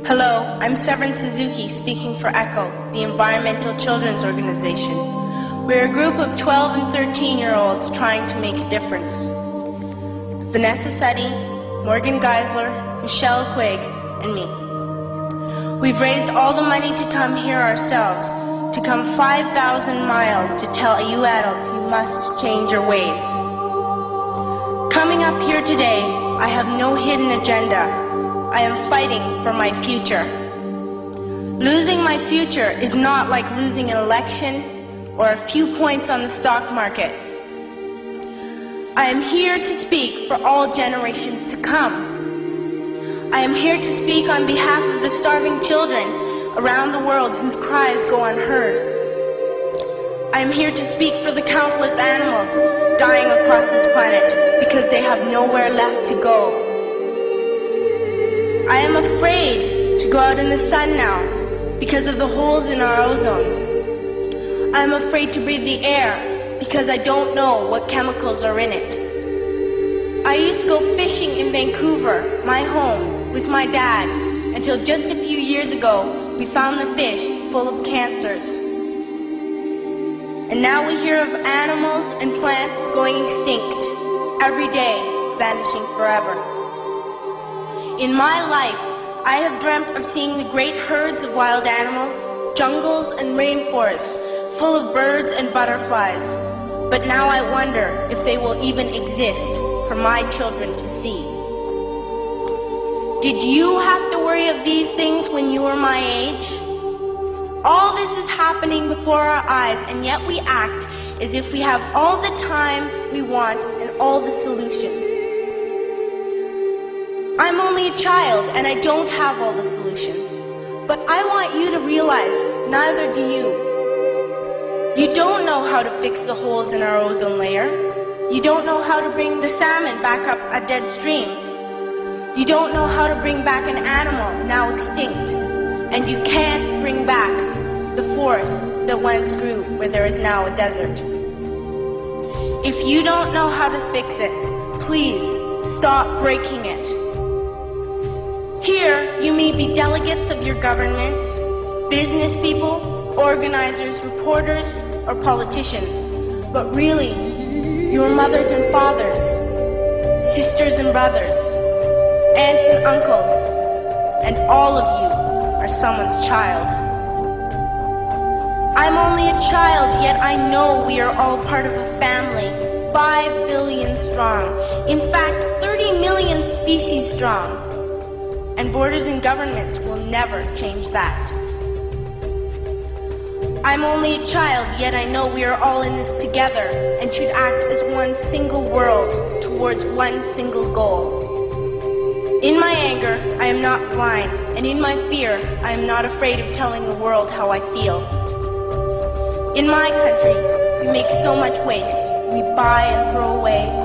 Hello, I'm Severin Suzuki speaking for ECHO, the Environmental Children's Organization. We're a group of 12 and 13-year-olds trying to make a difference. Vanessa Seti, Morgan Geisler, Michelle Quigg, and me. We've raised all the money to come here ourselves, to come 5,000 miles to tell you adults you must change your ways. Coming up here today, I have no hidden agenda. I am fighting for my future. Losing my future is not like losing an election or a few points on the stock market. I am here to speak for all generations to come. I am here to speak on behalf of the starving children around the world whose cries go unheard. I am here to speak for the countless animals dying across this planet because they have nowhere left to go. I am afraid to go out in the sun now because of the holes in our ozone. I am afraid to breathe the air because I don't know what chemicals are in it. I used to go fishing in Vancouver, my home, with my dad, until just a few years ago we found the fish full of cancers. And now we hear of animals and plants going extinct, every day vanishing forever. In my life, I have dreamt of seeing the great herds of wild animals, jungles and rainforests full of birds and butterflies. But now I wonder if they will even exist for my children to see. Did you have to worry of these things when you were my age? All this is happening before our eyes, and yet we act as if we have all the time we want and all the solutions. I'm only a child and I don't have all the solutions. But I want you to realize, neither do you. You don't know how to fix the holes in our ozone layer. You don't know how to bring the salmon back up a dead stream. You don't know how to bring back an animal now extinct. And you can't bring back the forest that once grew where there is now a desert. If you don't know how to fix it, please stop breaking it. Here, you may be delegates of your government, business people, organizers, reporters, or politicians, but really, your mothers and fathers, sisters and brothers, aunts and uncles, and all of you are someone's child. I'm only a child, yet I know we are all part of a family, 5 billion strong, in fact, 30 million species strong. And borders and governments will never change that. I'm only a child, yet I know we are all in this together and should act as one single world towards one single goal. In my anger, I am not blind, and in my fear, I am not afraid of telling the world how I feel. In my country, we make so much waste. We buy and throw away,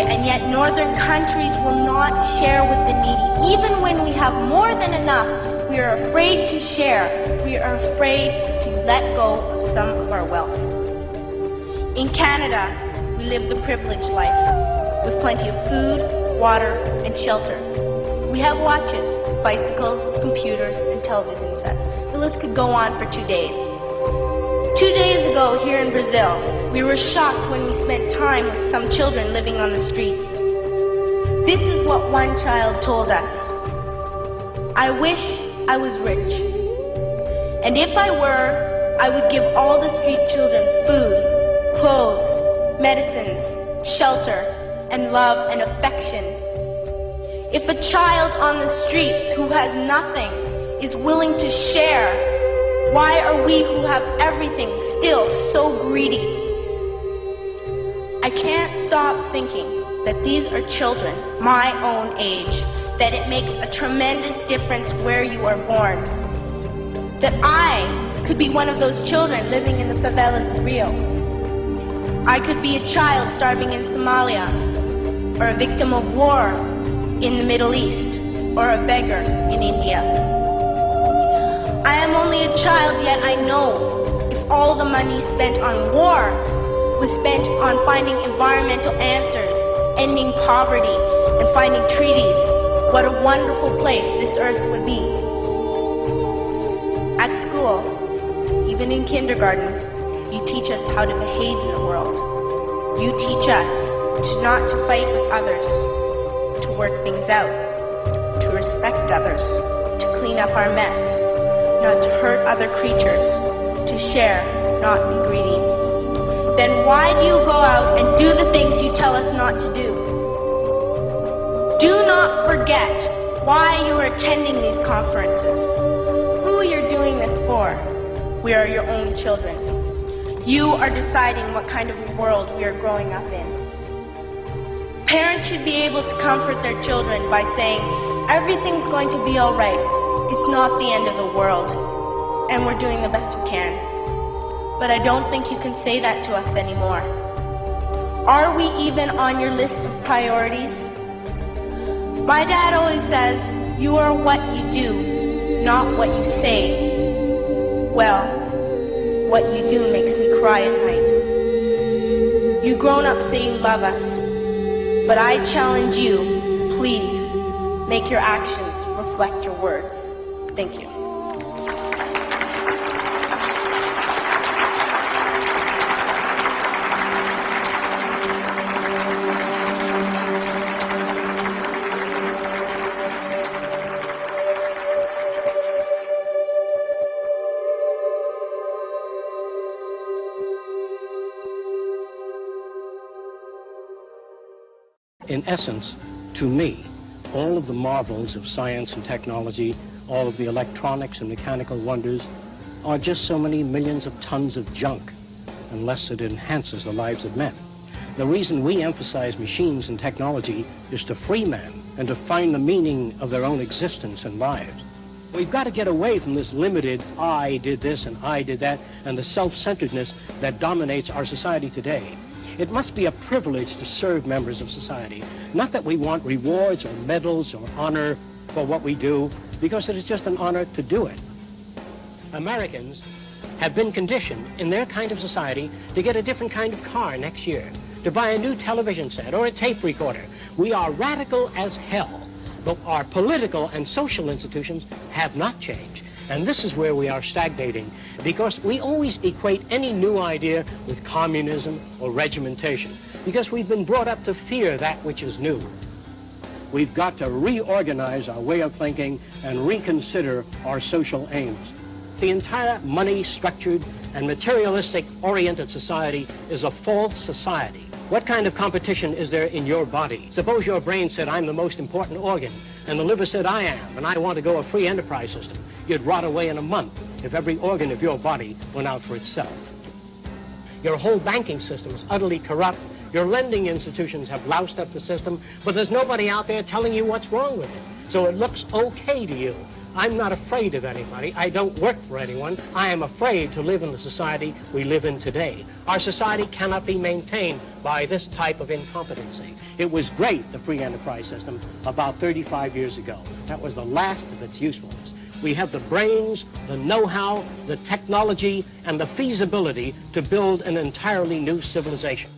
and yet northern countries will not share with the needy. Even when we have more than enough, we are afraid to share. We are afraid to let go of some of our wealth. In Canada, we live the privileged life, with plenty of food, water, and shelter. We have watches, bicycles, computers, and television sets. The list could go on for 2 days. 2 days ago, here in Brazil, we were shocked when we spent time with some children living on the streets. This is what one child told us. I wish I was rich. And if I were, I would give all the street children food, clothes, medicines, shelter, and love and affection. If a child on the streets who has nothing is willing to share, why are we who have everything still so greedy? I can't stop thinking that these are children my own age, that it makes a tremendous difference where you are born. That I could be one of those children living in the favelas of Rio. I could be a child starving in Somalia, or a victim of war in the Middle East, or a beggar in India. I am only a child, yet I know if all the money spent on war was spent on finding environmental answers, ending poverty, and finding treaties what a wonderful place this earth would be. At school, even in kindergarten, you teach us how to behave in the world. You teach us not to fight with others, to work things out, to respect others, to clean up our mess, not to hurt other creatures, to share, not be greedy. Then why do you go out and do the things you tell us not to do? Do not forget why you are attending these conferences, who you're doing this for. We are your own children. You are deciding what kind of world we are growing up in. Parents should be able to comfort their children by saying, everything's going to be all right. It's not the end of the world, and we're doing the best we can. But I don't think you can say that to us anymore. Are we even on your list of priorities? My dad always says, you are what you do, not what you say. Well, what you do makes me cry at night. You grown-ups say you love us, but I challenge you, please, make your actions reflect your words. Thank you. In essence, to me, all of the marvels of science and technology, all of the electronics and mechanical wonders, are just so many millions of tons of junk, unless it enhances the lives of men. The reason we emphasize machines and technology is to free men and to find the meaning of their own existence and lives. We've got to get away from this limited, I did this and I did that, and the self-centeredness that dominates our society today. It must be a privilege to serve members of society. Not that we want rewards or medals or honor for what we do, because it is just an honor to do it. Americans have been conditioned in their kind of society to get a different kind of car next year, to buy a new television set or a tape recorder. We are radical as hell, but our political and social institutions have not changed. And this is where we are stagnating, because we always equate any new idea with communism or regimentation, because we've been brought up to fear that which is new. We've got to reorganize our way of thinking and reconsider our social aims. The entire money-structured and materialistic-oriented society is a false society. What kind of competition is there in your body? Suppose your brain said, I'm the most important organ, and the liver said, I am, and I want to go a free enterprise system. You'd rot away in a month if every organ of your body went out for itself. Your whole banking system is utterly corrupt. Your lending institutions have loused up the system, but there's nobody out there telling you what's wrong with it. So it looks okay to you. I'm not afraid of anybody. I don't work for anyone. I am afraid to live in the society we live in today. Our society cannot be maintained by this type of incompetency. It was great, the free enterprise system, about 35 years ago. That was the last of its usefulness. We have the brains, the know-how, the technology, and the feasibility to build an entirely new civilization.